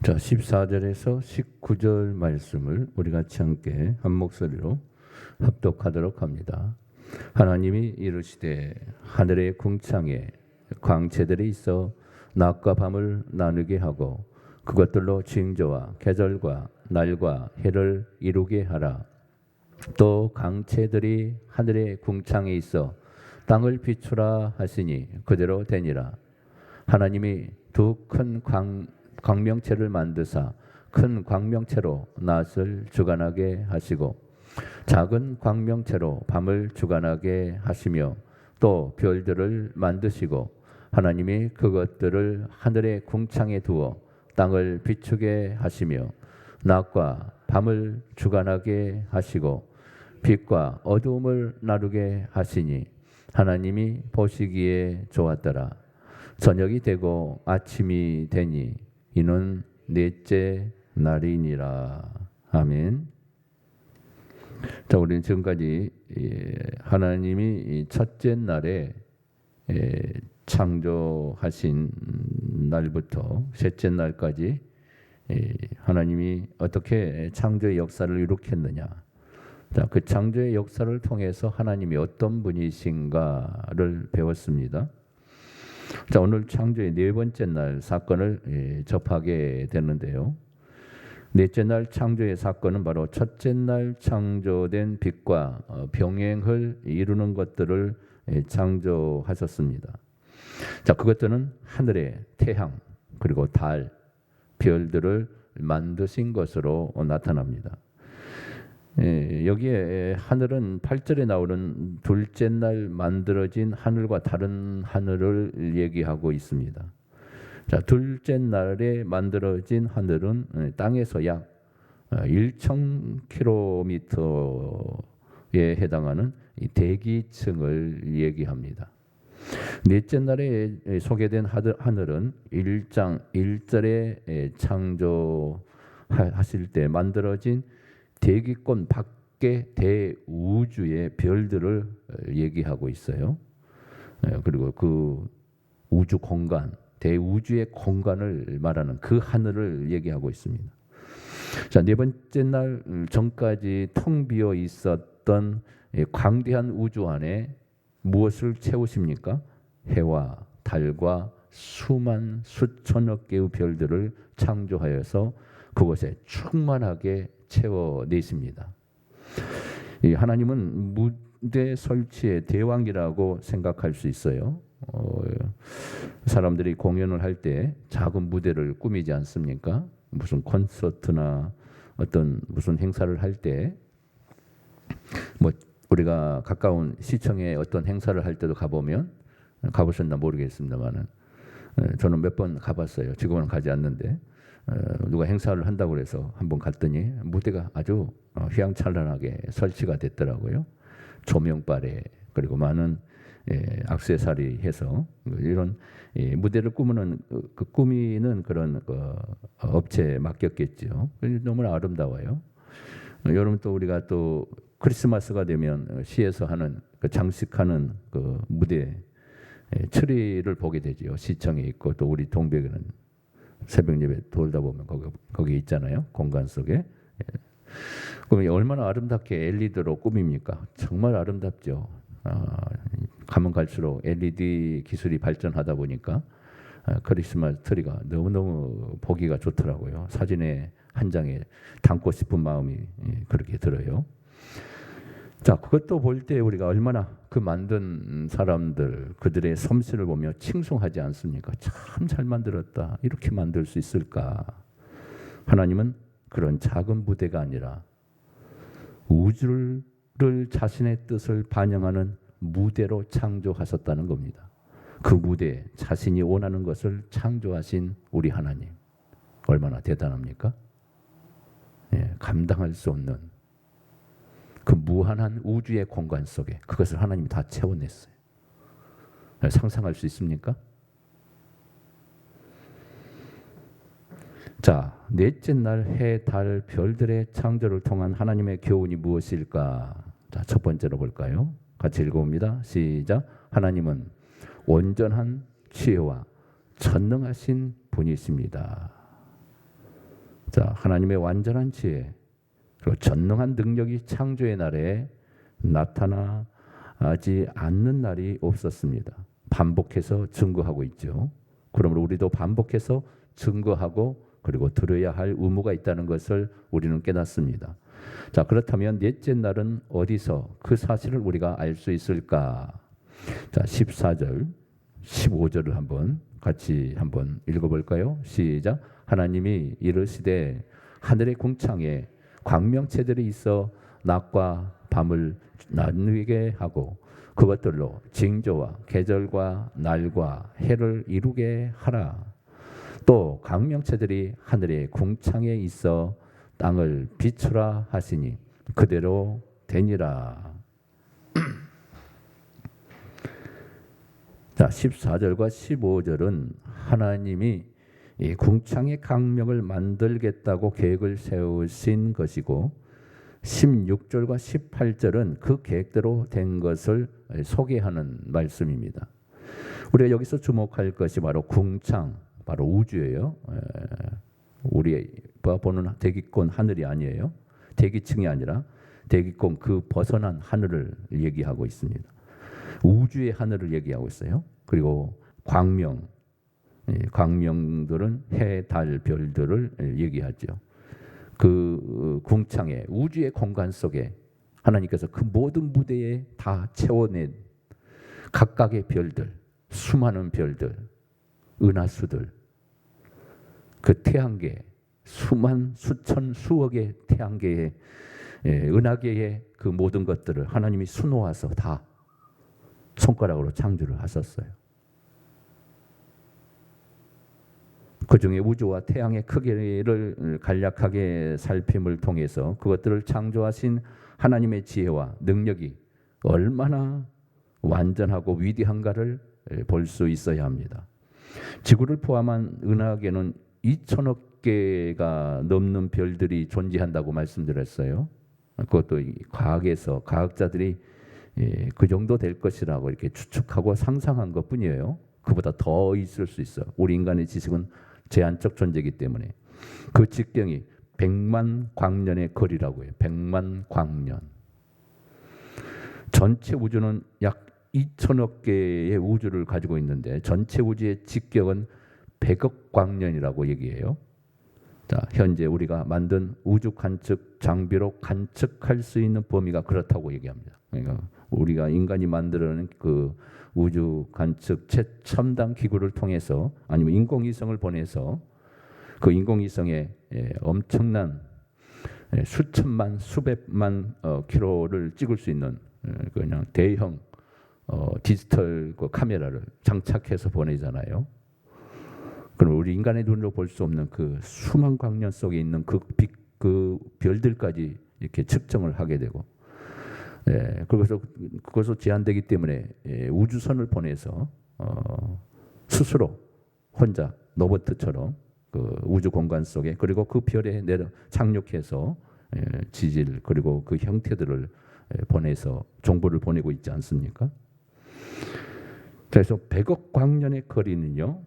자, 14절에서 19절 말씀을 우리 같이 함께 한 목소리로 합독하도록 합니다. 하나님이 이르시되 하늘의 궁창에 광채들이 있어 낮과 밤을 나누게 하고 그것들로 징조와 계절과 날과 해를 이루게 하라. 또 광채들이 하늘의 궁창에 있어 땅을 비추라 하시니 그대로 되니라. 하나님이 두 큰 광명체를 만드사 큰 광명체로 낮을 주관하게 하시고 작은 광명체로 밤을 주관하게 하시며 또 별들을 만드시고 하나님이 그것들을 하늘의 궁창에 두어 땅을 비추게 하시며 낮과 밤을 주관하게 하시고 빛과 어두움을 나누게 하시니 하나님이 보시기에 좋았더라. 저녁이 되고 아침이 되니 이는 넷째 날이니라. 아멘. 자, 우리는 지금까지 하나님이 첫째 날에 창조하신 날부터 셋째 날까지 하나님이 어떻게 창조의 역사를 이룩했느냐, 자, 그 창조의 역사를 통해서 하나님이 어떤 분이신가를 배웠습니다. 자, 오늘 창조의 네 번째 날 사건을 접하게 되는데요. 넷째 날 창조의 사건은 바로 첫째 날 창조된 빛과 병행을 이루는 것들을 창조하셨습니다. 자, 그것들은 하늘의 태양 그리고 달, 별들을 만드신 것으로 나타납니다. 여기에 하늘은 8절에 나오는 둘째 날 만들어진 하늘과 다른 하늘을 얘기하고 있습니다. 자, 둘째 날에 만들어진 하늘은 땅에서 약 1,000km에 해당하는 대기층을 얘기합니다. 넷째 날에 소개된 하늘은 1장 1절에 창조하실 때 만들어진 대기권 밖의 대우주의 별들을 얘기하고 있어요. 그리고 그 우주 공간, 대우주의 공간을 말하는 그 하늘을 얘기하고 있습니다. 자, 네 번째 날 전까지 텅 비어 있었던 광대한 우주 안에 무엇을 채우십니까? 해와 달과 수천억 개의 별들을 창조하여서 그곳에 충만하게 채워내십니다. 하나님은 무대 설치의 대왕이라고 생각할 수 있어요. 사람들이 공연을 할 때 작은 무대를 꾸미지 않습니까? 무슨 콘서트나 어떤 무슨 행사를 할 때, 뭐 우리가 가까운 시청에 어떤 행사를 할 때도 가보면, 가보셨나 모르겠습니다만은 저는 몇 번 가봤어요. 지금은 가지 않는데 누가 행사를 한다고 해서 한번 갔더니 무대가 아주 휘황찬란하게 설치가 됐더라고요. 조명빨에 그리고 많은 액세서리 해서 이런 무대를 꾸미는 그런 업체에 맡겼겠죠. 너무나 아름다워요. 여러분, 또 우리가 또 크리스마스가 되면 시에서 하는 그 장식하는 그 무대 트리를 보게 되죠. 시청에 있고 또 우리 동백에는 새벽 예배 돌다 보면 거기 있잖아요. 공간 속에. 그럼 얼마나 아름답게 LED로 꾸밉니까? 정말 아름답죠. 가면 갈수록 LED 기술이 발전하다 보니까 크리스마스 트리가 너무너무 보기가 좋더라고요. 사진에 한 장에 담고 싶은 마음이 그렇게 들어요. 자, 그것도 볼 때 우리가 얼마나 그 만든 사람들, 그들의 솜씨를 보며 칭송하지 않습니까? 참 잘 만들었다. 이렇게 만들 수 있을까? 하나님은 그런 작은 무대가 아니라 우주를 자신의 뜻을 반영하는 무대로 창조하셨다는 겁니다. 그 무대, 자신이 원하는 것을 창조하신 우리 하나님, 얼마나 대단합니까? 감당할 수 없는 그 무한한 우주의 공간 속에 그것을 하나님이 다 채워냈어요. 상상할 수 있습니까? 자, 넷째 날 해, 달, 별들의 창조를 통한 하나님의 교훈이 무엇일까? 자, 첫 번째로 볼까요? 같이 읽어봅니다. 시작. 하나님은 온전한 지혜와 전능하신 분이십니다. 자, 하나님의 완전한 지혜 그리고 전능한 능력이 창조의 날에 나타나지 않는 날이 없었습니다. 반복해서 증거하고 있죠. 그러므로 우리도 반복해서 증거하고 그리고 들어야 할 의무가 있다는 것을 우리는 깨닫습니다. 자, 그렇다면 넷째 날은 어디서 그 사실을 우리가 알 수 있을까? 자, 14절, 15절을 같이 한번 읽어볼까요? 시작. 하나님이 이르시되 하늘의 궁창에 광명체들이 있어 낮과 밤을 나누게 하고 그것들로 징조와 계절과 날과 해를 이루게 하라. 또 광명체들이 하늘의 궁창에 있어 땅을 비추라 하시니 그대로 되니라. 자, 14절과 15절은 하나님이 이 궁창의 강명을 만들겠다고 계획을 세우신 것이고 16절과 18절은 그 계획대로 된 것을 소개하는 말씀입니다. 우리가 여기서 주목할 것이 바로 궁창, 바로 우주예요. 우리가 보는 대기권 하늘이 아니에요. 대기층이 아니라 대기권 그 벗어난 하늘을 얘기하고 있습니다. 우주의 하늘을 얘기하고 있어요. 그리고 광명, 광명들은 해, 달, 별들을 얘기하죠. 그 궁창에 우주의 공간 속에 하나님께서 그 모든 무대에 다 채워낸 각각의 별들, 수많은 별들, 은하수들, 그 태양계, 수천, 수억의 태양계의 은하계의 그 모든 것들을 하나님이 수놓아서 다 손가락으로 창조를 하셨어요. 그 중에 우주와 태양의 크기를 간략하게 살핌을 통해서 그것들을 창조하신 하나님의 지혜와 능력이 얼마나 완전하고 위대한가를 볼 수 있어야 합니다. 지구를 포함한 은하계는 2천억 개가 넘는 별들이 존재한다고 말씀드렸어요. 그것도 과학자들이 그 정도 될 것이라고 이렇게 추측하고 상상한 것뿐이에요. 그보다 더 있을 수 있어. 우리 인간의 지식은 제한적 존재이기 때문에 그 직경이 100만 광년의 거리라고 해요. 100만 광년. 전체 우주는 약 2천억 개의 우주를 가지고 있는데 전체 우주의 직경은 100억 광년이라고 얘기해요. 자, 현재 우리가 만든 우주 관측 장비로 관측할 수 있는 범위가 그렇다고 얘기합니다. 그러니까 우리가 인간이 만들어낸 그 우주 관측 최첨단 기구를 통해서 아니면 인공위성을 보내서 그 인공위성에 엄청난 수천만 수백만 킬로를 찍을 수 있는 그냥 대형 디지털 그 카메라를 장착해서 보내잖아요. 그럼 우리 인간의 눈으로 볼 수 없는 그 수만 광년 속에 있는 그 별들까지 이렇게 측정을 하게 되고, 그래서 그것도 제한되기 때문에 우주선을 보내서 스스로 혼자 로봇처럼 그 우주 공간 속에 그리고 그 별에 착륙해서 지질 그리고 그 형태들을 보내서 정보를 보내고 있지 않습니까? 그래서 100억 광년의 거리는요.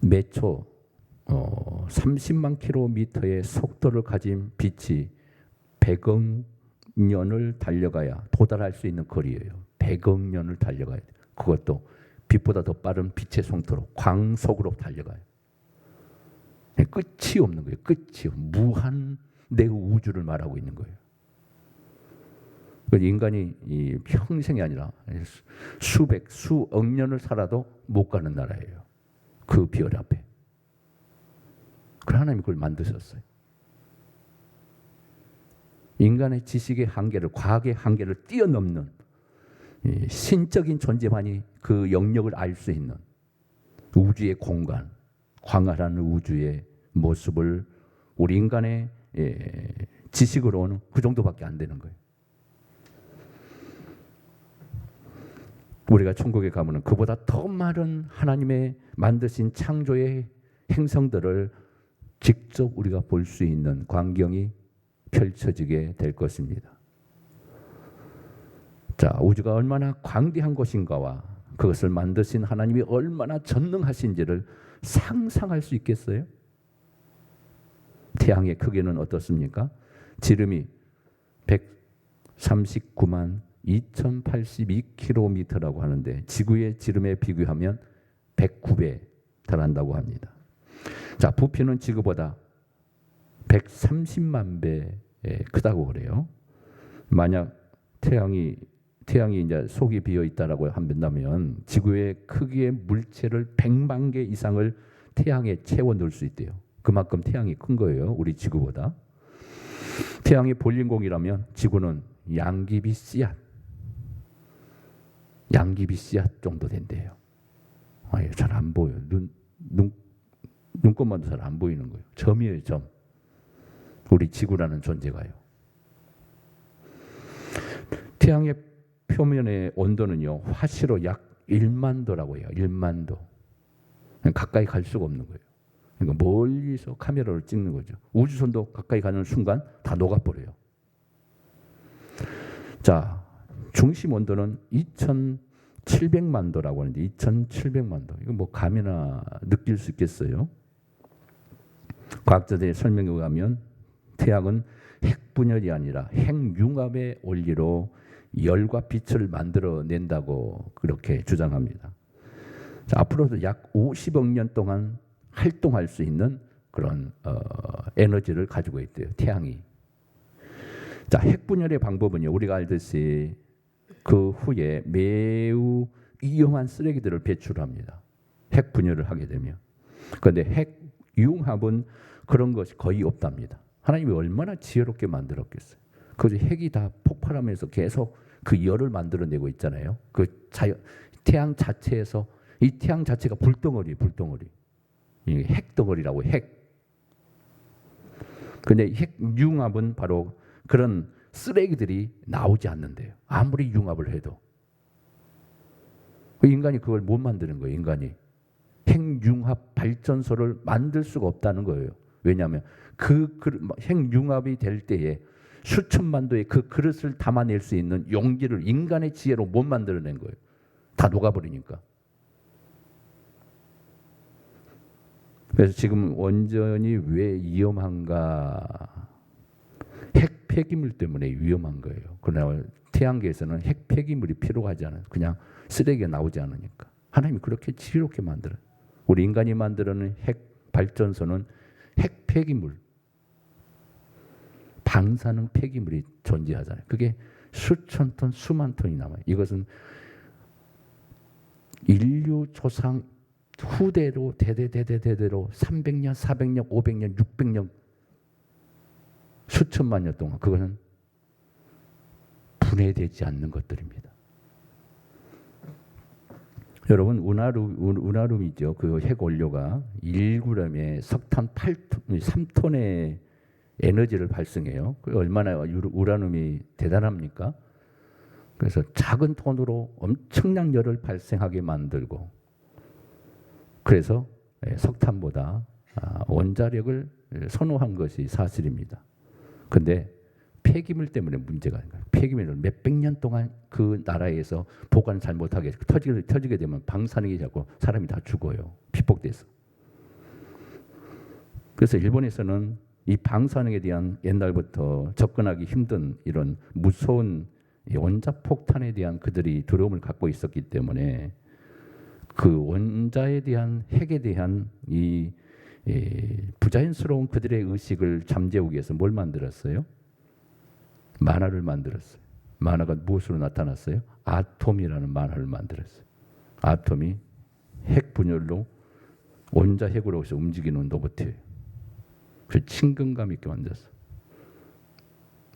매초 30만 킬로미터의 속도를 가진 빛이 100억 년을 달려가야 도달할 수 있는 거리예요. 100억 년을 달려가야 돼요. 그것도 빛보다 더 빠른 빛의 속도로 광속으로 달려가요. 끝이 없는 거예요. 끝이 무한 내 우주를 말하고 있는 거예요. 인간이 평생이 아니라 수억 년을 살아도 못 가는 나라예요. 그 별 앞에. 그 하나님이 그걸 만드셨어요. 인간의 지식의 한계를, 과학의 한계를 뛰어넘는 신적인 존재만이 그 영역을 알 수 있는 우주의 공간, 광활한 우주의 모습을 우리 인간의 지식으로는 그 정도밖에 안 되는 거예요. 우리가 천국에 가면은 그보다 더 많은 하나님의 만드신 창조의 행성들을 직접 우리가 볼 수 있는 광경이 펼쳐지게 될 것입니다. 자, 우주가 얼마나 광대한 것인가와 그것을 만드신 하나님이 얼마나 전능하신지를 상상할 수 있겠어요? 태양의 크기는 어떻습니까? 지름이 139만 2082km라고 하는데 지구의 지름에 비교하면 109배 달한다고 합니다. 자, 부피는 지구보다 130만 배 크다고 그래요. 만약 태양이 이제 속이 비어 있다라고 한다면 지구의 크기의 물체를 100만 개 이상을 태양에 채워 넣을 수 있대요. 그만큼 태양이 큰 거예요. 우리 지구보다. 태양이 볼링공이라면 지구는 양귀비 씨앗 정도 된대요. 잘 안 보여요. 눈곱만도 잘 안 보이는 거예요. 점이에요, 점. 우리 지구라는 존재가요. 태양의 표면의 온도는요, 화씨로 약 1만 도라고 해요. 1만 도. 가까이 갈 수가 없는 거예요. 그러니까 멀리서 카메라로 찍는 거죠. 우주선도 가까이 가는 순간 다 녹아버려요. 자, 중심 온도는 2,700만 도라고 하는데 2,700만 도. 이거 뭐 감이나 느낄 수 있겠어요? 과학자들의 설명에 의하면 태양은 핵분열이 아니라 핵융합의 원리로 열과 빛을 만들어낸다고 그렇게 주장합니다. 자, 앞으로도 약 50억 년 동안 활동할 수 있는 그런 에너지를 가지고 있대요. 태양이. 자, 핵분열의 방법은요, 우리가 알듯이 그 후에 매우 위험한 쓰레기들을 배출합니다. 핵분열을 하게 되면. 그런데 핵융합은 그런 것이 거의 없답니다. 하나님이 얼마나 지혜롭게 만들었겠어요. 그래서 핵이 다 폭발하면서 계속 그 열을 만들어내고 있잖아요. 태양 자체에서 이 태양 자체가 불덩어리. 이 핵덩어리라고 핵. 근데 핵융합은 바로 그런 쓰레기들이 나오지 않는데요. 아무리 융합을 해도. 인간이 그걸 못 만드는 거예요. 인간이. 핵융합 발전소를 만들 수가 없다는 거예요. 왜냐하면 그 핵융합이 될 때에 수천만 도의 그 그릇을 담아낼 수 있는 용기를 인간의 지혜로 못 만들어낸 거예요. 다 녹아버리니까. 그래서 지금 원전이 왜 위험한가? 핵 폐기물 때문에 위험한 거예요. 그러나 태양계에서는 핵 폐기물이 필요가 하지 않아요. 그냥 쓰레기가 나오지 않으니까. 하나님이 그렇게 지혜롭게 만들어요. 우리 인간이 만들어낸 핵 발전소는 핵 폐기물, 방사능 폐기물이 존재하잖아요. 그게 수천 톤, 수만 톤이 남아요. 이것은 인류 조상 후대로 대대로 300년, 400년, 500년, 600년 수천만 년 동안 그거는 분해되지 않는 것들입니다. 여러분, 운하룸이죠. 그 핵원료가 1g에 석탄 3톤의 에너지를 발생해요. 얼마나 우라늄이 대단합니까? 그래서 작은 톤으로 엄청난 열을 발생하게 만들고, 그래서 석탄보다 원자력을 선호한 것이 사실입니다. 근데 폐기물 때문에 문제가 아닌가요? 폐기물을 몇백 년 동안 그 나라에서 보관을 잘못하게 터지게 되면 방사능이 자꾸 사람이 다 죽어요. 피폭돼서. 그래서 일본에서는 이 방사능에 대한 옛날부터 접근하기 힘든 이런 무서운 원자폭탄에 대한 그들이 두려움을 갖고 있었기 때문에 그 원자에 대한 핵에 대한 이 부자연스러운 그들의 의식을 잠재우기 위해서 뭘 만들었어요? 만화를 만들었어요. 만화가 무엇으로 나타났어요? 아톰이라는 만화를 만들었어요. 아톰이 핵 분열로 원자 핵으로서 움직이는 로봇이에요. 그래서 친근감 있게 만들었어요.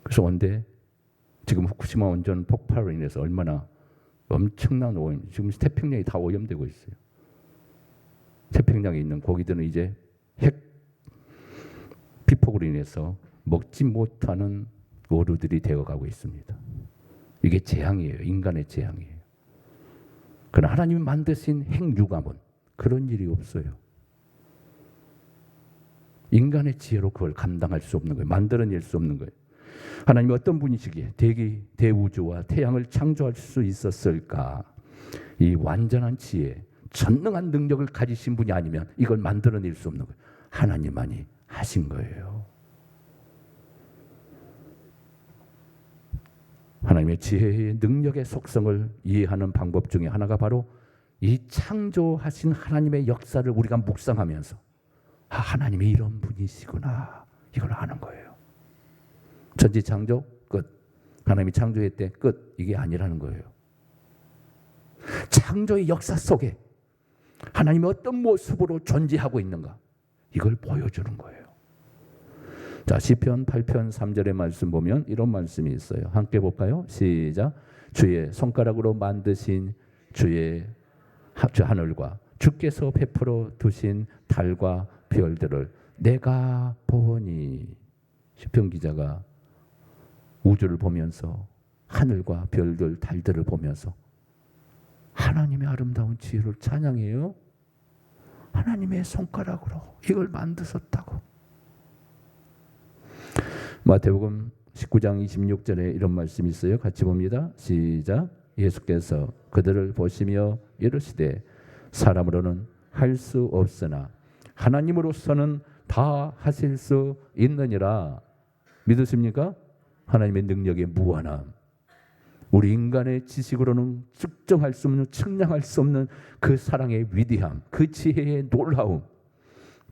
그래서 원대 지금 후쿠시마 원전 폭발로 인해서 얼마나 엄청난 오염, 지금 태평양이 다 오염되고 있어요. 태평양에 있는 고기들은 이제 핵 피폭으로 인해서 먹지 못하는 어류들이 되어가고 있습니다. 이게 재앙이에요. 인간의 재앙이에요. 그러나 하나님이 만드신 핵융합은 그런 일이 없어요. 인간의 지혜로 그걸 감당할 수 없는 거예요. 만들어낼 수 없는 거예요. 하나님이 어떤 분이시기에 대기, 대우주와 태양을 창조할 수 있었을까? 이 완전한 지혜, 전능한 능력을 가지신 분이 아니면 이걸 만들어낼 수 없는 거예요. 하나님만이 하신 거예요. 하나님의 지혜의 능력의 속성을 이해하는 방법 중에 하나가 바로 이 창조하신 하나님의 역사를 우리가 묵상하면서 하나님이 이런 분이시구나, 이걸 아는 거예요. 천지창조 끝. 하나님이 창조했대 끝. 이게 아니라는 거예요. 창조의 역사 속에 하나님이 어떤 모습으로 존재하고 있는가, 이걸 보여주는 거예요. 자, 시편 8편 3절의 말씀 보면 이런 말씀이 있어요. 함께 볼까요? 시작. 주의 손가락으로 만드신 주의 하늘과 주께서 베풀어 두신 달과 별들을 내가 보니. 시편 기자가 우주를 보면서 하늘과 별들, 달들을 보면서 하나님의 아름다운 지혜를 찬양해요. 하나님의 손가락으로 이걸 만드셨다고. 마태복음 19장 26절에 이런 말씀이 있어요. 같이 봅니다. 시작. 예수께서 그들을 보시며 이르시되 사람으로는 할 수 없으나 하나님으로서는 다 하실 수 있느니라. 믿으십니까? 하나님의 능력의 무한함, 우리 인간의 지식으로는 측정할 수 없는, 측량할 수 없는 그 사랑의 위대함, 그 지혜의 놀라움,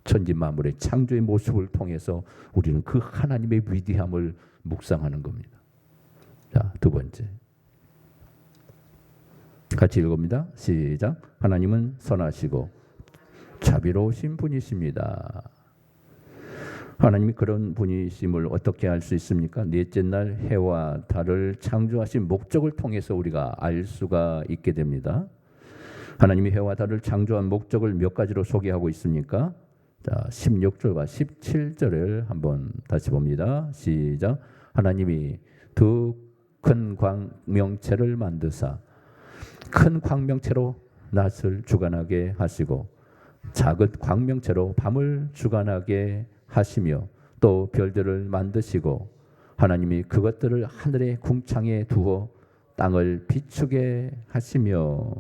천지 만물의 창조의 모습을 통해서 우리는 그 하나님의 위대함을 묵상하는 겁니다. 자, 두 번째, 같이 읽어봅니다. 시작. 하나님은 선하시고 자비로우신 분이십니다. 하나님이 그런 분이심을 어떻게 알 수 있습니까? 넷째 날 해와 달을 창조하신 목적을 통해서 우리가 알 수가 있게 됩니다. 하나님이 해와 달을 창조한 목적을 몇 가지로 소개하고 있습니까? 자, 16절과 17절을 한번 다시 봅니다. 시작. 하나님이 두 큰 광명체를 만드사 큰 광명체로 낮을 주관하게 하시고 작은 광명체로 밤을 주관하게 하시며 또 별들을 만드시고 하나님이 그것들을 하늘의 궁창에 두어 땅을 비추게 하시며.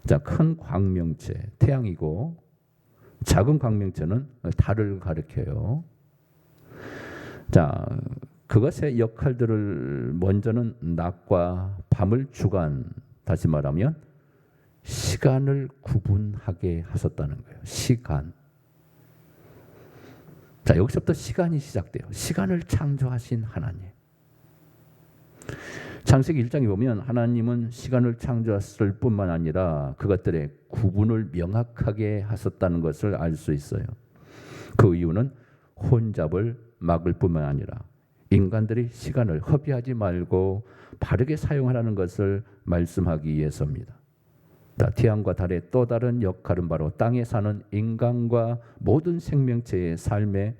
자, 큰 광명체 태양이고 작은 광명체는 달을 가리켜요. 자, 그것의 역할들을 먼저는 낮과 밤을 주관, 다시 말하면 시간을 구분하게 하셨다는 거예요. 시간. 자, 여기서부터 시간이 시작돼요. 시간을 창조하신 하나님. 창세기 1장에 보면 하나님은 시간을 창조했을 뿐만 아니라 그것들의 구분을 명확하게 하셨다는 것을 알 수 있어요. 그 이유는 혼잡을 막을 뿐만 아니라 인간들이 시간을 허비하지 말고 바르게 사용하라는 것을 말씀하기 위해서입니다. 태양과 달의 또 다른 역할은 바로 땅에 사는 인간과 모든 생명체의 삶에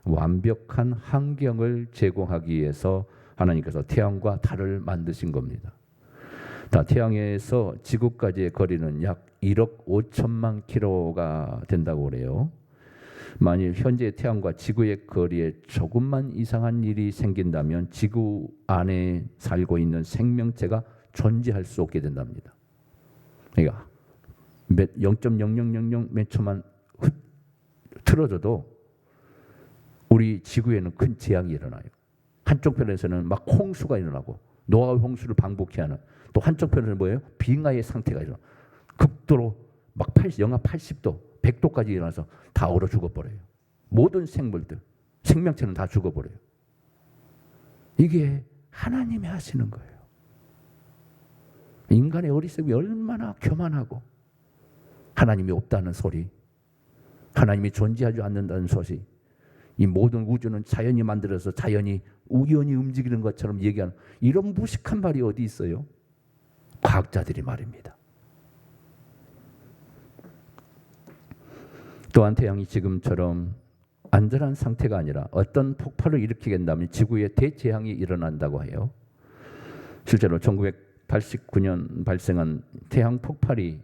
완벽한 환경을 제공하기 위해서 하나님께서 태양과 달을 만드신 겁니다. 태양에서 지구까지의 거리는 약 1억 5천만 킬로가 된다고 그래요. 만일 현재 태양과 지구의 거리에 조금만 이상한 일이 생긴다면 지구 안에 살고 있는 생명체가 존재할 수 없게 된답니다. 그러니까 0.0000 몇 초만 틀어져도 우리 지구에는 큰 재앙이 일어나요. 한쪽 편에서는 막 홍수가 일어나고 노아의 홍수를 방북케 하는, 또 한쪽 편에서는 뭐예요? 빙하의 상태가 일어나. 극도로 막 영하 80도, 100도까지 일어나서 다 얼어 죽어버려요. 모든 생물들, 생명체는 다 죽어버려요. 이게 하나님이 하시는 거예요. 인간의 어리석음이 얼마나 교만하고 하나님이 없다는 소리, 하나님이 존재하지 않는다는 소리, 이 모든 우주는 자연이 만들어서 자연이 우연히 움직이는 것처럼 얘기하는 이런 무식한 말이 어디 있어요? 과학자들이 말입니다. 또한 태양이 지금처럼 안전한 상태가 아니라 어떤 폭발을 일으키게 된다면 지구에 대재앙이 일어난다고 해요. 실제로 1989년 발생한 태양 폭발이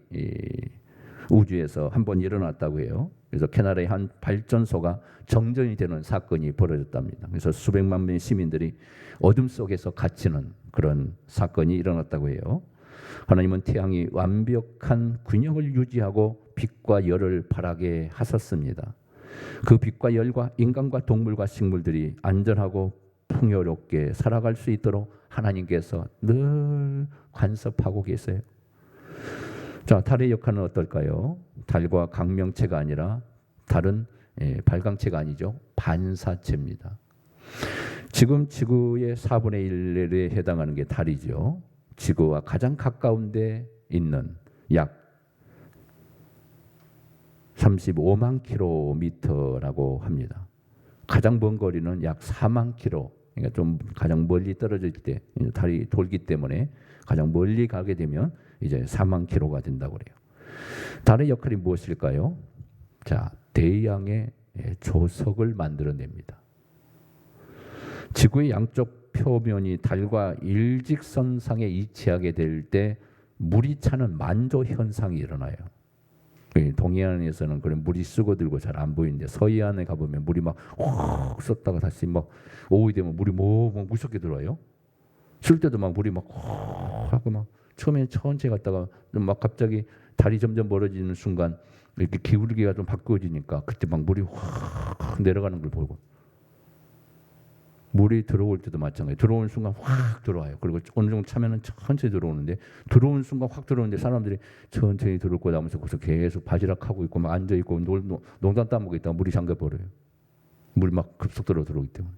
우주에서 한번 일어났다고 해요. 그래서 캐나다의 한 발전소가 정전이 되는 사건이 벌어졌답니다. 그래서 수백만 명의 시민들이 어둠 속에서 갇히는 그런 사건이 일어났다고 해요. 하나님은 태양이 완벽한 균형을 유지하고 빛과 열을 발하게 하셨습니다. 그 빛과 열과 인간과 동물과 식물들이 안전하고 풍요롭게 살아갈 수 있도록 하나님께서 늘 간섭하고 계세요. 자, 달의 역할은 어떨까요? 달과 강명체가 아니라 달은 발광체가 아니죠. 반사체입니다. 지금 지구의 4분의 1에 해당하는 게 달이죠. 지구와 가장 가까운 데 있는 약 35만 킬로미터라고 합니다. 가장 먼 거리는 약 4만 킬로. 그러니까 좀 가장 멀리 떨어질 때 달이 돌기 때문에 가장 멀리 가게 되면 이제 4만 킬로가 된다고 그래요. 달의 역할이 무엇일까요? 자, 대양의 조석을 만들어냅니다. 지구의 양쪽 표면이 달과 일직선상에 위치하게 될 때 물이 차는 만조 현상이 일어나요. 동해안에서는 그런 물이 쓰고들고 잘 안 보이는데 서해안에 가보면 물이 막 확 쏟다가 다시 막 오후에 되면 물이 뭐 무섭게 들어와요. 쓸 때도 막 물이 막 하고 막 처음에 천천히 갔다가 막 갑자기 달이 점점 멀어지는 순간 이렇게 기울기가 좀 바꿔지니까 그때 막 물이 확 내려가는 걸 보고, 물이 들어올 때도 마찬가지. 들어오는 순간 확 들어와요. 그리고 어느 정도 차면은 천천히 들어오는데 들어오는 순간 확 들어오는데 사람들이 천천히 들어올 거다 하면서 거기서 계속 바지락하고 있고 막 앉아 있고 농담 따먹고 있다가 물이 잠겨 버려요. 물이 막 급속도로 들어오기 때문에.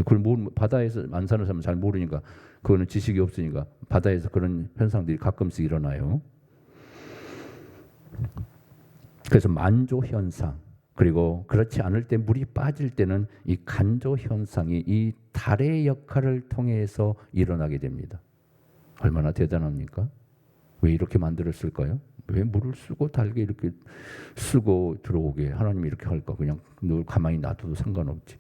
그걸 바다에서 안 사는 사람은 잘 모르니까, 그거는 지식이 없으니까 바다에서 그런 현상들이 가끔씩 일어나요. 그래서 만조 현상, 그리고 그렇지 않을 때 물이 빠질 때는 이 간조 현상이 이 달의 역할을 통해서 일어나게 됩니다. 얼마나 대단합니까? 왜 이렇게 만들었을까요? 왜 물을 쓰고 달게 이렇게 쓰고 들어오게 하나님이 이렇게 할까? 그냥 늘 가만히 놔둬도 상관없지.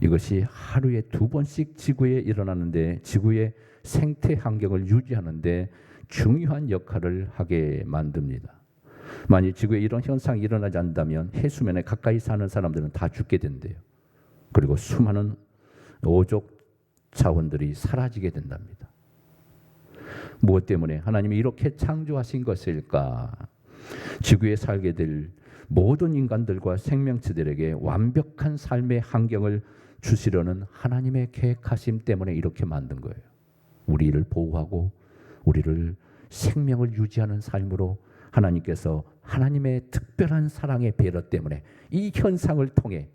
이것이 하루에 2번씩 지구에 일어나는데 지구의 생태 환경을 유지하는데 중요한 역할을 하게 만듭니다. 만일 지구에 이런 현상이 일어나지 않는다면 해수면에 가까이 사는 사람들은 다 죽게 된대요. 그리고 수많은 오족 자원들이 사라지게 된답니다. 무엇 때문에 하나님이 이렇게 창조하신 것일까? 지구에 살게 될 모든 인간들과 생명체들에게 완벽한 삶의 환경을 주시려는 하나님의 계획하심 때문에 이렇게 만든 거예요. 우리를 보호하고 우리를 생명을 유지하는 삶으로 하나님께서 하나님의 특별한 사랑의 배려 때문에 이 현상을 통해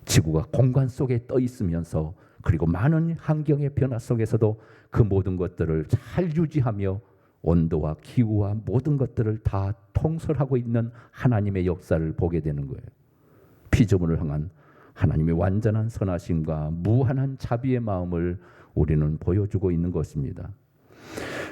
지구가 공간 속에 떠 있으면서 그리고 많은 환경의 변화 속에서도 그 모든 것들을 잘 유지하며 온도와 기후와 모든 것들을 다 통솔하고 있는 하나님의 역사를 보게 되는 거예요. 피조물을 향한 하나님의 완전한 선하심과 무한한 자비의 마음을 우리는 보여주고 있는 것입니다.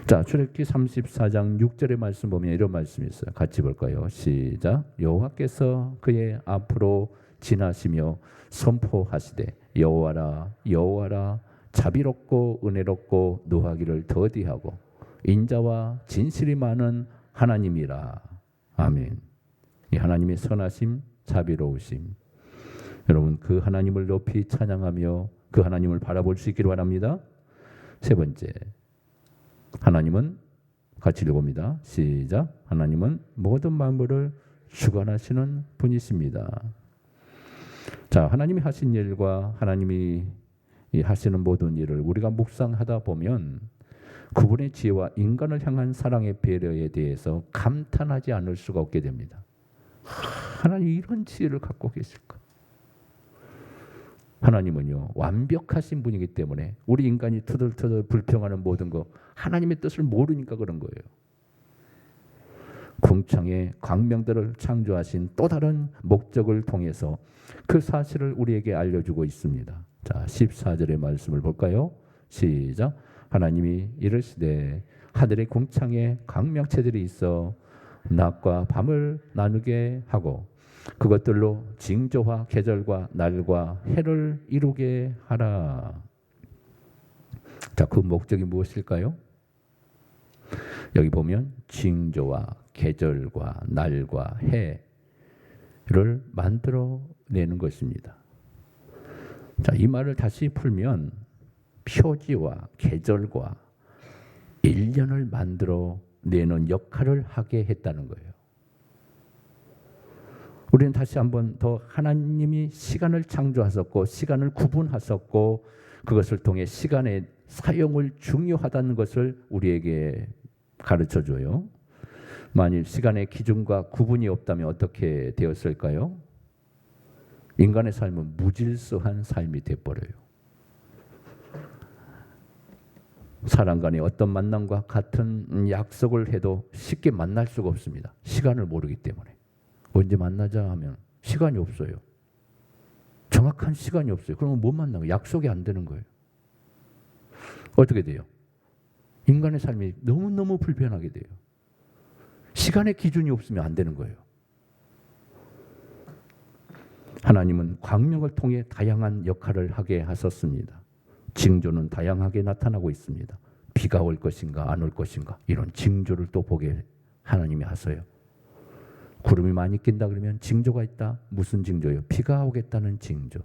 자, 출애굽기 34장 6절의 말씀 보면 이런 말씀이 있어요. 같이 볼까요? 시작. 여호와께서 그의 앞으로 지나시며 선포하시되 여호와라 여호와라 자비롭고 은혜롭고 노하기를 더디하고 인자와 진실이 많은 하나님이라. 아멘. 이 하나님의 선하심, 자비로우심. 여러분, 그 하나님을 높이 찬양하며 그 하나님을 바라볼 수 있기를 바랍니다. 세 번째, 하나님은, 같이 읽어봅니다. 시작. 하나님은 모든 만물을 주관하시는 분이십니다. 자, 하나님이 하신 일과 하나님이 하시는 모든 일을 우리가 묵상하다 보면 그분의 지혜와 인간을 향한 사랑의 배려에 대해서 감탄하지 않을 수가 없게 됩니다. 하나님이 이런 지혜를 갖고 계실까? 하나님은요, 완벽하신 분이기 때문에 우리 인간이 터덜터덜 불평하는 모든 거 하나님의 뜻을 모르니까 그런 거예요. 궁창의 광명들을 창조하신 또 다른 목적을 통해서 그 사실을 우리에게 알려주고 있습니다. 자, 14절의 말씀을 볼까요? 시작. 하나님이 이르시되 하늘의 궁창에 광명체들이 있어 낮과 밤을 나누게 하고 그것들로 징조와 계절과 날과 해를 이루게 하라. 자, 그 목적이 무엇일까요? 여기 보면 징조와 계절과 날과 해를 만들어내는 것입니다. 자, 이 말을 다시 풀면 표지와 계절과 1년을 만들어 내는 역할을 하게 했다는 거예요. 우리는 다시 한번 더 하나님이 시간을 창조하셨고 시간을 구분하셨고 그것을 통해 시간의 사용을 중요하다는 것을 우리에게 가르쳐줘요. 만일 시간의 기준과 구분이 없다면 어떻게 되었을까요? 인간의 삶은 무질서한 삶이 되어버려요. 사람 간의 어떤 만남과 같은 약속을 해도 쉽게 만날 수가 없습니다. 시간을 모르기 때문에. 언제 만나자 하면 시간이 없어요. 정확한 시간이 없어요. 그러면 못 만나고 약속이 안 되는 거예요. 어떻게 돼요? 인간의 삶이 너무너무 불편하게 돼요. 시간의 기준이 없으면 안 되는 거예요. 하나님은 광명을 통해 다양한 역할을 하게 하셨습니다. 징조는 다양하게 나타나고 있습니다. 비가 올 것인가 안 올 것인가 이런 징조를 또 보게 하나님이 하세요. 구름이 많이 낀다 그러면 징조가 있다. 무슨 징조예요? 비가 오겠다는 징조.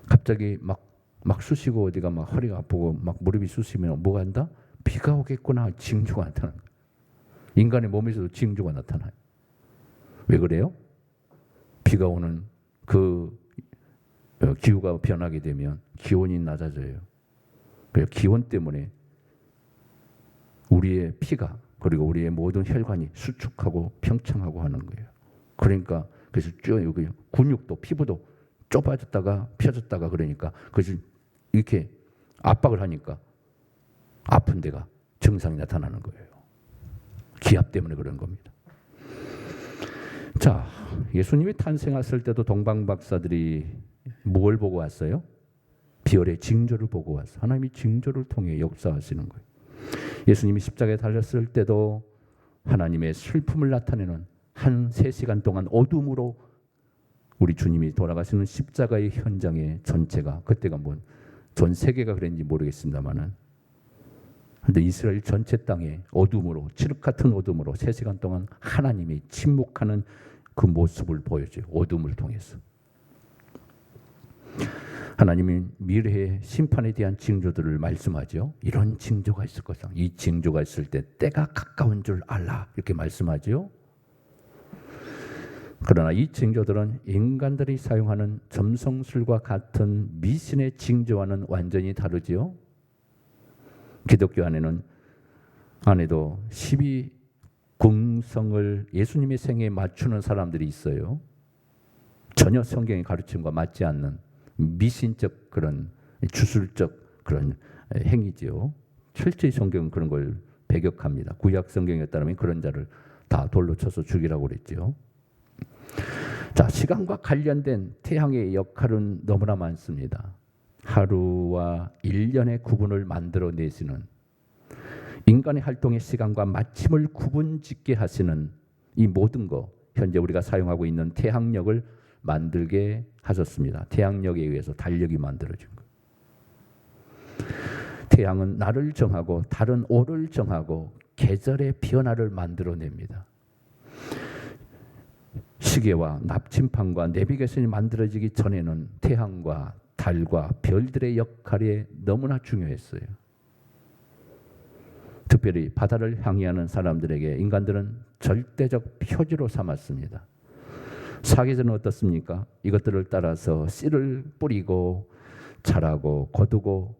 갑자기 막 쑤시고 어디가 막 허리가 아프고 막 무릎이 쑤시면 뭐가 한다? 비가 오겠구나. 징조가 나타나는 거예요. 인간의 몸에서도 징조가 나타나요. 왜 그래요? 비가 오는 그 기후가 변하게 되면 기온이 낮아져요. 그래서 기온 때문에 우리의 피가 그리고 우리의 모든 혈관이 수축하고 평창하고 하는 거예요. 그러니까 그래서 쭉 여기 근육도 피부도 좁아졌다가 펴졌다가 그러니까 그래서 이렇게 압박을 하니까 아픈 데가 증상이 나타나는 거예요. 기압 때문에 그런 겁니다. 자, 예수님이 탄생했을 때도 동방박사들이 뭘 보고 왔어요? 비열의 징조를 보고 왔어요. 하나님이 징조를 통해 역사하시는 거예요. 예수님이 십자가에 달렸을 때도 하나님의 슬픔을 나타내는 한 3시간 동안 어둠으로 우리 주님이 돌아가시는 십자가의 현장의 전체가 그때가 전 세계가 그랬는지 모르겠습니다만은 근데 이스라엘 전체 땅에 어둠으로 칠흑 같은 어둠으로 3시간 동안 하나님이 침묵하는 그 모습을 보여줘요. 어둠을 통해서. 하나님이 미래의 심판에 대한 징조들을 말씀하죠. 이런 징조가 있을 것이다. 이 징조가 있을 때 때가 가까운 줄 알라. 이렇게 말씀하죠. 그러나 이 징조들은 인간들이 사용하는 점성술과 같은 미신의 징조와는 완전히 다르지요. 기독교 안에도 12궁성을 예수님의 생애에 맞추는 사람들이 있어요. 전혀 성경의 가르침과 맞지 않는 미신적 그런 주술적 그런 행위지요. 철저히 성경은 그런 걸 배격합니다. 구약 성경에 따르면 그런 자를 다 돌로 쳐서 죽이라고 그랬죠. 자, 시간과 관련된 태양의 역할은 너무나 많습니다. 하루와 1년의 구분을 만들어내시는 인간의 활동의 시간과 마침을 구분짓게 하시는 이 모든 것 현재 우리가 사용하고 있는 태양력을 만들게 하셨습니다. 태양력에 의해서 달력이 만들어진 거예요. 태양은 날을 정하고 달은 올을 정하고 계절의 변화를 만들어냅니다. 시계와 납침판과 내비게이션이 만들어지기 전에는 태양과 달과 별들의 역할이 너무나 중요했어요. 특별히 바다를 향해하는 사람들에게 인간들은 절대적 표지로 삼았습니다. 사계절은 어떻습니까? 이것들을 따라서 씨를 뿌리고 자라고 거두고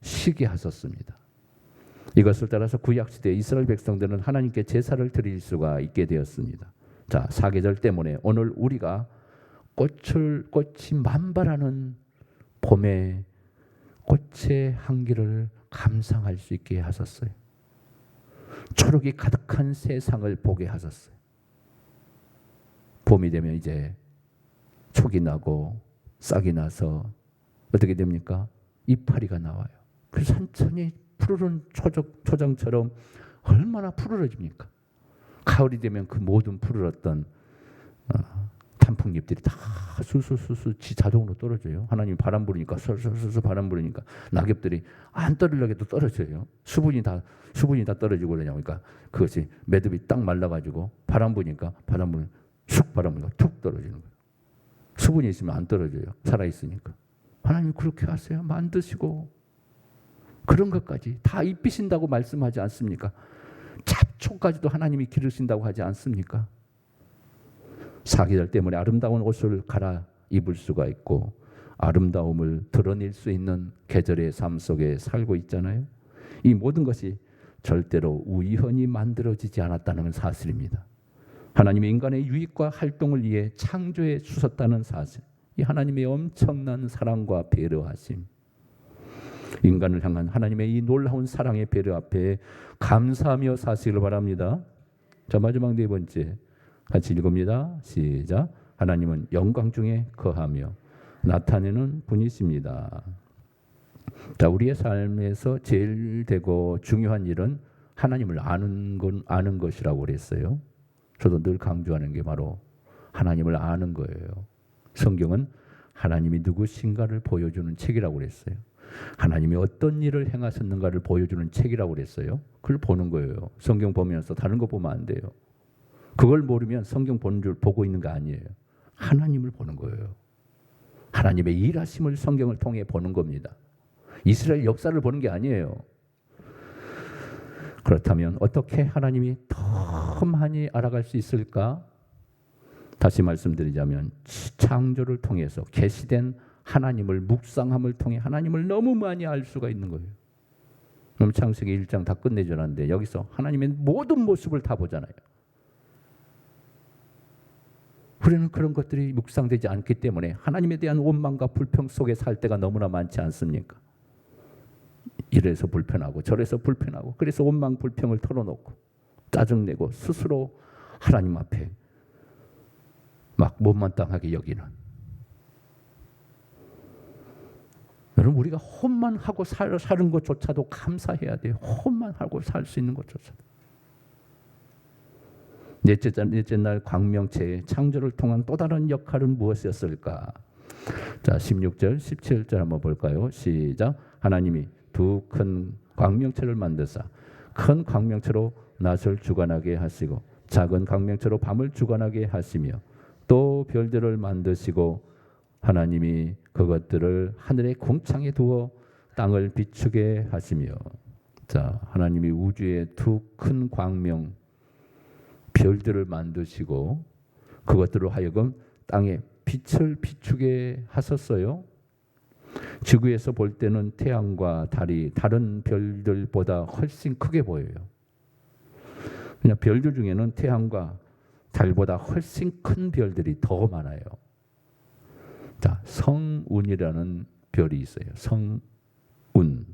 쉬게 하셨습니다. 이것을 따라서 구약시대 이스라엘 백성들은 하나님께 제사를 드릴 수가 있게 되었습니다. 자, 사계절 때문에 오늘 우리가 꽃이 만발하는 봄의 꽃의 향기를 감상할 수 있게 하셨어요. 초록이 가득한 세상을 보게 하셨어요. 봄이 되면 이제 촉이 나고 싹이 나서 어떻게 됩니까? 이파리가 나와요. 그래서 천천히 푸르른 초장처럼 얼마나 푸르러집니까? 가을이 되면 그 모든 푸르렀던 단풍잎들이 다 수수수수 자동으로 떨어져요. 하나님이 바람 부르니까 솔솔솔 바람 부르니까 낙엽들이 안 떨어지려고 해도 떨어져요. 수분이 다 떨어지고 그러니까 그것이 매듭이 딱 말라가지고 바람 부니까 쑥 바람 부니까 툭 떨어지는 거예요. 수분이 있으면 안 떨어져요. 살아있으니까. 하나님이 그렇게 하세요. 만드시고 그런 것까지 다 입히신다고 말씀하지 않습니까? 잡초까지도 하나님이 기르신다고 하지 않습니까? 사계절 때문에 아름다운 옷을 갈아 입을 수가 있고 아름다움을 드러낼 수 있는 계절의 삶 속에 살고 있잖아요. 이 모든 것이 절대로 우연히 만들어지지 않았다는 사실입니다. 하나님의 인간의 유익과 활동을 위해 창조해 주셨다는 사실, 이 하나님의 엄청난 사랑과 배려하심, 인간을 향한 하나님의 이 놀라운 사랑의 배려 앞에 감사하며 사시길 바랍니다. 자, 마지막 네 번째 같이 읽습니다. 시작. 하나님은 영광 중에 거하며 나타내는 분이십니다. 자, 우리의 삶에서 제일 되고 중요한 일은 하나님을 아는 것이라고 그랬어요. 저도 늘 강조하는 게 바로 하나님을 아는 거예요. 성경은 하나님이 누구신가를 보여주는 책이라고 그랬어요. 하나님이 어떤 일을 행하셨는가를 보여주는 책이라고 그랬어요. 그걸 보는 거예요. 성경 보면서 다른 거 보면 안 돼요. 그걸 모르면 성경 보는 줄 보고 있는 거 아니에요. 하나님을 보는 거예요. 하나님의 일하심을 성경을 통해 보는 겁니다. 이스라엘 역사를 보는 게 아니에요. 그렇다면 어떻게 하나님이 더 많이 알아갈 수 있을까? 다시 말씀드리자면 창조를 통해서 계시된 하나님을 묵상함을 통해 하나님을 너무 많이 알 수가 있는 거예요. 그럼 창세기 1장 다 끝내줘놨는데 여기서 하나님의 모든 모습을 다 보잖아요. 우리는 그런 것들이 묵상되지 않기 때문에 하나님에 대한 원망과 불평 속에 살 때가 너무나 많지 않습니까? 이래서 불편하고 저래서 불편하고 그래서 원망 불평을 털어놓고 짜증내고 스스로 하나님 앞에 막 못마땅하게 여기는, 여러분 우리가 혼만 하고 사는 것조차도 감사해야 돼요. 혼만 하고 살 수 있는 것조차도. 넷째 날 광명체의 창조를 통한 또 다른 역할은 무엇이었을까? 자, 16절 17절 한번 볼까요? 시작. 하나님이 두 큰 광명체를 만드사 큰 광명체로 낮을 주관하게 하시고 작은 광명체로 밤을 주관하게 하시며 또 별들을 만드시고 하나님이 그것들을 하늘의 궁창에 두어 땅을 비추게 하시며. 자, 하나님이 우주의 두 큰 광명 별들을 만드시고 그것들로 하여금 땅에 빛을 비추게 하셨어요. 지구에서 볼 때는 태양과 달이 다른 별들보다 훨씬 크게 보여요. 그냥 별들 중에는 태양과 달보다 훨씬 큰 별들이 더 많아요. 자, 성운이라는 별이 있어요. 성운.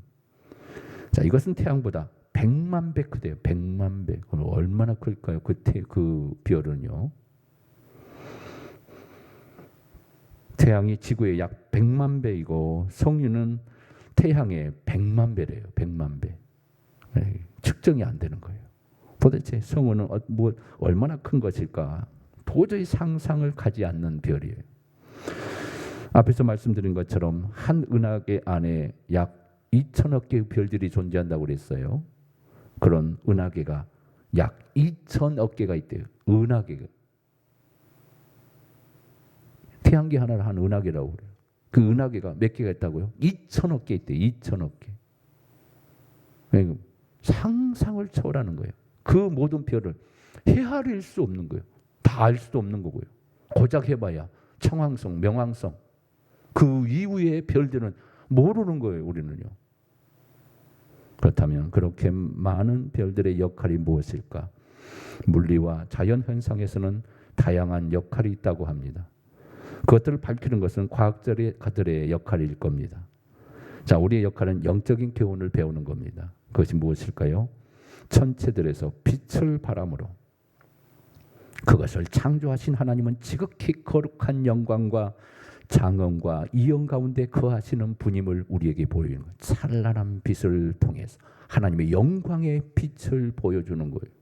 자, 이것은 태양보다 100만 배 크대요. 100만 배. 그럼 얼마나 클까요? 그 별은요. 태양이 지구의 약 100만 배이고 성운은 태양의 100만 배래요. 100만 배. 측정이 안 되는 거예요. 도대체 성운은 얼마나 큰 것일까? 도저히 상상을 가지 않는 별이에요. 앞에서 말씀드린 것처럼 한 은하계 안에 약 2천억 개의 별들이 존재한다고 그랬어요. 그런 은하계가 약 2천억 개가 있대요. 은하계가. 태양계 하나를 한 은하계라고 그래요. 그 은하계가 몇 개가 있다고요? 2천억 개 있대요. 2천억 개. 상상을 초월하는 거예요. 그 모든 별을 헤아릴 수 없는 거예요. 다 알 수도 없는 거고요. 고작 해봐야 청왕성, 명왕성 그 이후의 별들은 모르는 거예요. 우리는요. 그렇다면 그렇게 많은 별들의 역할이 무엇일까? 물리와 자연 현상에서는 다양한 역할이 있다고 합니다. 그것들을 밝히는 것은 과학자들의 역할일 겁니다. 자, 우리의 역할은 영적인 교훈을 배우는 겁니다. 그것이 무엇일까요? 천체들에서 빛을 바람으로 그것을 창조하신 하나님은 지극히 거룩한 영광과 장엄과 이영 가운데 거하시는 분임을 우리에게 보이는 거예요. 찬란한 빛을 통해서 하나님의 영광의 빛을 보여주는 거예요.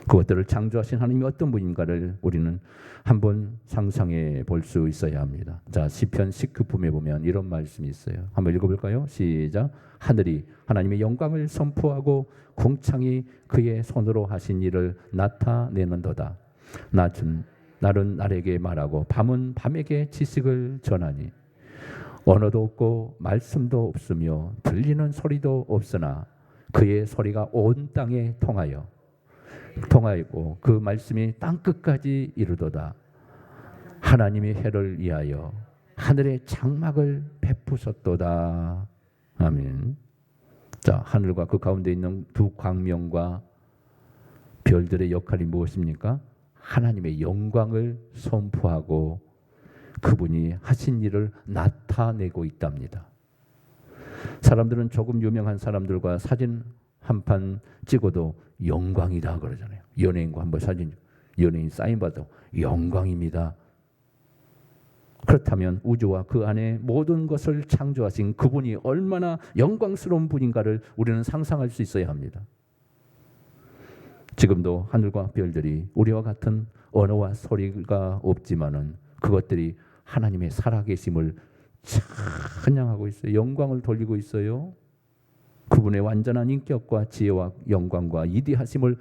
그것들을 창조하신 하나님이 어떤 분인가를 우리는 한번 상상해 볼 수 있어야 합니다. 자, 시편 19편에 보면 이런 말씀이 있어요. 한번 읽어볼까요? 시작. 하늘이 하나님의 영광을 선포하고 궁창이 그의 손으로 하신 일을 나타내는도다. 낮은 날은 날에게 말하고 밤은 밤에게 지식을 전하니 언어도 없고 말씀도 없으며 들리는 소리도 없으나 그의 소리가 온 땅에 통하였고 그 말씀이 땅끝까지 이르도다. 하나님의 해를 위하여 하늘의 장막을 베푸셨도다. 아멘. 자, 하늘과 그 가운데 있는 두 광명과 별들의 역할이 무엇입니까? 하나님의 영광을 선포하고 그분이 하신 일을 나타내고 있답니다. 사람들은 조금 유명한 사람들과 사진 한 판 찍어도 영광이다 그러잖아요. 연예인과 한번 사진, 연예인 사인 받아도 영광입니다. 그렇다면 우주와 그 안에 모든 것을 창조하신 그분이 얼마나 영광스러운 분인가를 우리는 상상할 수 있어야 합니다. 지금도 하늘과 별들이 우리와 같은 언어와 소리가 없지만은 그것들이 하나님의 살아계심을 찬양하고 있어요. 영광을 돌리고 있어요. 그분의 완전한 인격과 지혜와 영광과 위대하심을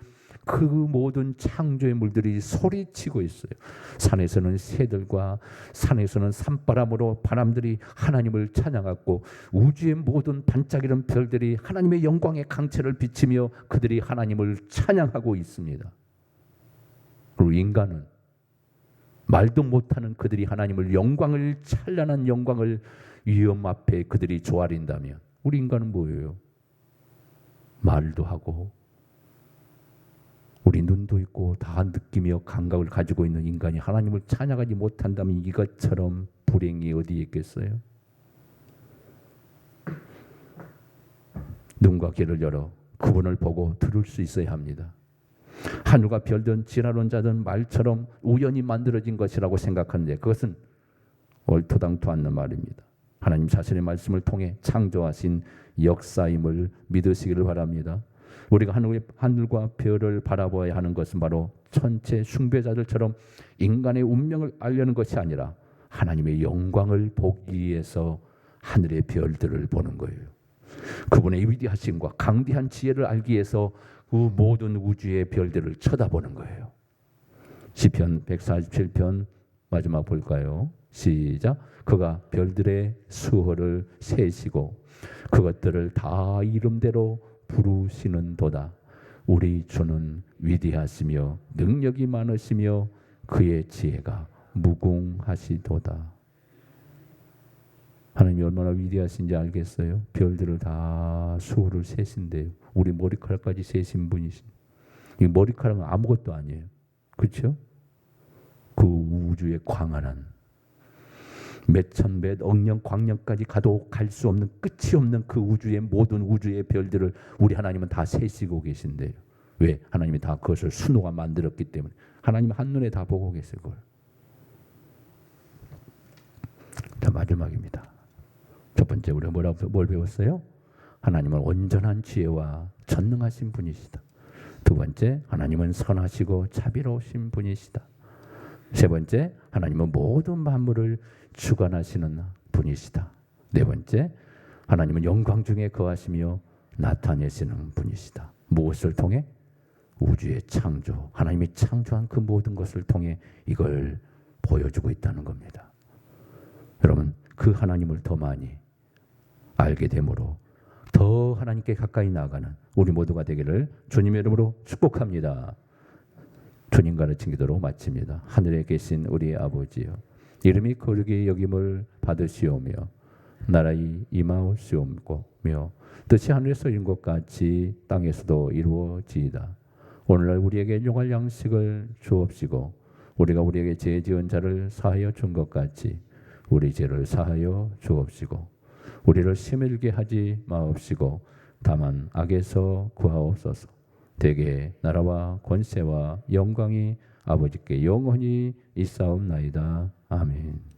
그 모든 창조의 물들이 소리치고 있어요. 산에서는 새들과 산에서는 산바람으로 바람들이 하나님을 찬양하고 우주의 모든 반짝이는 별들이 하나님의 영광의 강체를 비치며 그들이 하나님을 찬양하고 있습니다. 그리고 인간은 말도 못하는 그들이 하나님을 영광을 찬란한 영광을 위험 앞에 그들이 조아린다면 우리 인간은 뭐예요? 말도 하고 우리 눈도 있고 다 느끼며 감각을 가지고 있는 인간이 하나님을 찬양하지 못한다면 이것처럼 불행이 어디에 있겠어요? 눈과 귀를 열어 그분을 보고 들을 수 있어야 합니다. 하늘과 별든 진화론자든 말처럼 우연히 만들어진 것이라고 생각하는데 그것은 옳토당토 않는 말입니다. 하나님 자신의 말씀을 통해 창조하신 역사임을 믿으시기를 바랍니다. 우리가 하늘과 별을 바라보아야 하는 것은 바로 천체 숭배자들처럼 인간의 운명을 알려는 것이 아니라 하나님의 영광을 보기 위해서 하늘의 별들을 보는 거예요. 그분의 위대하심과 강대한 지혜를 알기 위해서 그 모든 우주의 별들을 쳐다보는 거예요. 시편 147편 마지막 볼까요? 시작. 그가 별들의 수호를 세시고 그것들을 다 이름대로 부르시는도다. 우리 주는 위대하시며 능력이 많으시며 그의 지혜가 무궁하시도다. 하나님이 얼마나 위대하신지 알겠어요? 별들을 다 수호를 세신대요. 우리 머리카락까지 세신 분이신. 이 머리카락은 아무것도 아니에요. 그렇죠? 그 우주의 광활한 몇천 몇 억년 광년까지 가도 갈 수 없는 끝이 없는 그 우주의 모든 우주의 별들을 우리 하나님은 다 세시고 계신데요. 왜? 하나님이 다 그것을 수노가 만들었기 때문에 하나님 한눈에 다 보고 계세요. 그걸. 자, 마지막입니다. 첫 번째 우리가 뭘 배웠어요? 하나님은 온전한 지혜와 전능하신 분이시다. 두 번째, 하나님은 선하시고 자비로우신 분이시다. 세 번째, 하나님은 모든 만물을 주관하시는 분이시다. 네 번째, 하나님은 영광 중에 거하시며 나타내시는 분이시다. 무엇을 통해? 우주의 창조, 하나님이 창조한 그 모든 것을 통해 이걸 보여주고 있다는 겁니다. 여러분, 그 하나님을 더 많이 알게 되므로 더 하나님께 가까이 나아가는 우리 모두가 되기를 주님의 이름으로 축복합니다. 주님 가르친 기도로 마칩니다. 하늘에 계신 우리 아버지여, 이름이 거룩히 여김을 받으시오며 나라의 임하옵시오며 뜻이 하늘에서 이룬 것 같이 땅에서도 이루어지이다. 오늘날 우리에게 용할 양식을 주옵시고 우리가 우리에게 죄 지은 자를 사하여 준 것 같이 우리 죄를 사하여 주옵시고 우리를 시험에 들게 하지 마옵시고 다만 악에서 구하옵소서. 대개 나라와 권세와 영광이 아버지께 영원히 있사옵나이다. 아멘.